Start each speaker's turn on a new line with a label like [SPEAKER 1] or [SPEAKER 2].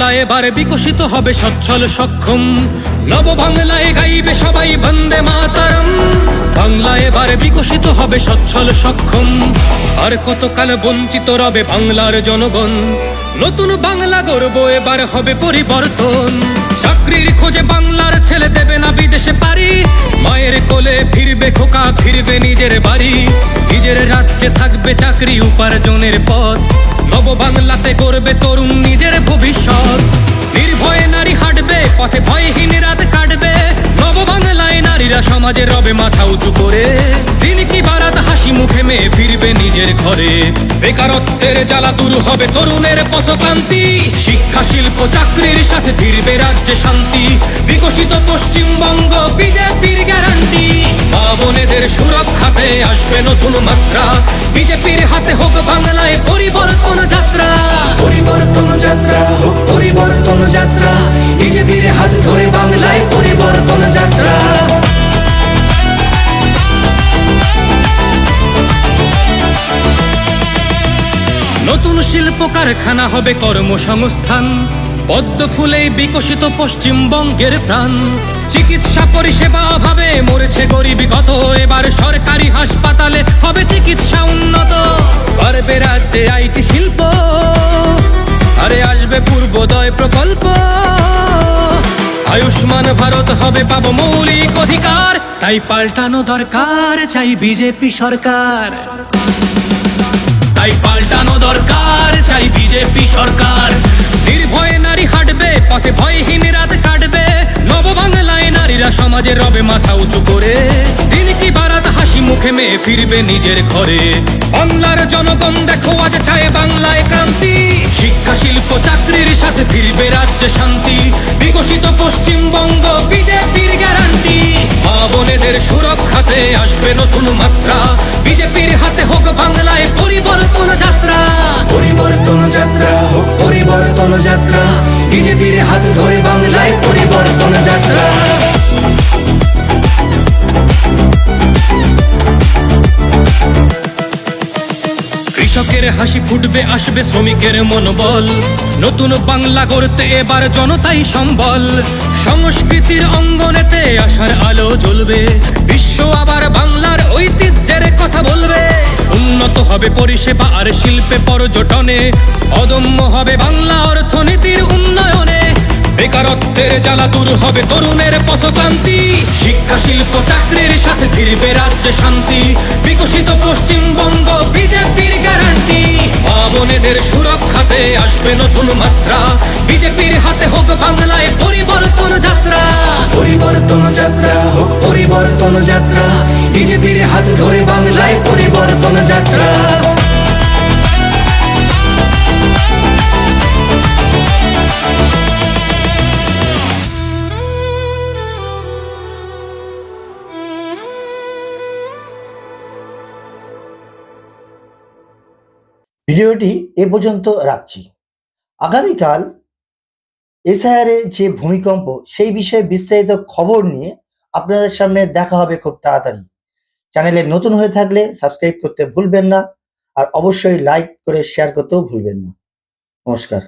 [SPEAKER 1] বাংলা এবার বিকশিত হবে সচ্ছল সক্ষম, নব বাংলায় গাইবে সবাই বন্দে মাতরম। বাংলা এবার বিকশিত হবে সচ্ছল সক্ষম, আর কতকাল বঞ্চিত রবে বাংলার জনগণ। নতুন বাংলা গর্ব এবার হবে পরিবর্তন, চাকরির খোঁজে বাংলার ছেলে দেবে না বিদেশে পারি, মায়ের কোলে ফিরবে খোকা ফিরবে নিজের বাড়ি, নিজের রাজ্যে থাকবে চাকরি উপার্জনের পথ, নব বাংলাতে গড়বে তরুণ নিজের ভবিষ্যৎ। নির্ভয়ে নারী হাঁটবে পথে, ভয়হীন রাত কাটবে, নব বাংলায় নারীরা সমাজে রবে মাথা উঁচু করে, দিন কি বারাত হাসি মুখে মেয়ে ফিরবে নিজের ঘরে। বেকারত্বের জ্বালা দূর হবে তরুণের পথক্রান্তি, শিক্ষা শিল্প চাকরির সাথে ফিরবে রাজ্যে শান্তি, বিকশিত পশ্চিমবঙ্গ বিজেপির গ্যারান্টি। মা বোনেদের সুরক্ষাতে আসবে নতুন মাত্রা, বিজেপির হাতে হোক বাংলায় পরিবর্তন যাত্রা।
[SPEAKER 2] পরিবর্তন যাত্রা হোক পরিবর্তন যাত্রা, বিজেপির হাত ধরে বাংলায় পরিবর্তন যাত্রা।
[SPEAKER 1] নতুন শিল্প কারখানা হবে কর্মসংস্থান, পদ্ম ফুলেই বিকশিত পশ্চিমবঙ্গের প্রাণ। চিকিৎসা পরিষেবা অভাবে মরেছে গরিবী কত, এবার সরকারি হাসপাতালে হবে চিকিৎসা উন্নত, বাড়বে রাজ্যে আইটি শিল্প, আরে আসবে পূর্বোদয় প্রকল্প, আয়ুষ্মান ভারত হবে পাবো মৌলিক অধিকার। তাই পাল্টানো দরকার চাই বিজেপি সরকার, তাই পাল্টানো দরকার চাই বিজেপি সরকার। নির্ভয়ে নারী হাঁটবে পথে, ভয়হীন রাত কাটবে, নব বাংলায় নারীরা সমাজে রবে মাথা উঁচু করে, দিন কি বারাত হাসি মুখে মেয়ে ফিরবে নিজের ঘরে। বাংলার জনগণ দেখো আজ চায় বাংলায় ক্রান্তি, শিক্ষা শিল্প চাকরির সাথে ফিরবে রাজ্যে শান্তি, বিকশিত পশ্চিমবঙ্গ বিজেপির গ্যারান্টি। মা বোনেদের সুরক্ষাতে আসবে নতুন মাত্রা, বিজেপির হাতে হোক বাংলায় পরিবর্তন যাত্রা।
[SPEAKER 2] পরিবর্তন যাত্রা হোক পরিবর্তন যাত্রা, বিজেপির হাত ধরে বাংলায় পরিবর্তন যাত্রা।
[SPEAKER 1] কৃষকের হাসি ফুটবে আসবে শ্রমিকের মনোবল, নতুন বাংলা গড়তে এবার জনতাই সম্বল, সংস্কৃতির অঙ্গনেতে আশার আলো জ্বলবে, বিশ্ব আবার বাংলার ঐতিহ্যের কথা বলবে। উন্নত হবে পরিষেবা আর শিল্পে পর্যটনে, অদম্য হবে বাংলা অর্থনীতির উন্নয়নে, বেকারত্বের জ্বালা দূর হবে তরুণের পথক্রান্তি, শিক্ষা শিল্প চাকরির সাথে ফিরবে রাজ্যে শান্তি, বিকশিত পশ্চিমবঙ্গ বিজেপির গ্যারান্টি। মা বোনেদের সুরক্ষাতে আসবে নতুন মাত্রা, বিজেপির হাতে হোক বাংলায় পরিবর্তন যাত্রা।
[SPEAKER 2] পরিবর্তন যাত্রা হোক পরিবর্তন যাত্রা, বিজেপির হাত ধরে বাংলায় পরিবর্তন যাত্রা।
[SPEAKER 3] ভিডিওটি এ পর্যন্ত রাখছি। আগামীকাল এসআইআর-এ যে ভূমিকম্প সেই বিষয়ে বিস্তারিত খবর নিয়ে আপনাদের সামনে দেখা হবে খুব তাড়াতাড়ি। চ্যানেলে নতুন হয়ে থাকলে সাবস্ক্রাইব করতে ভুলবেন না, আর অবশ্যই লাইক করে শেয়ার করতেও ভুলবেন না। নমস্কার।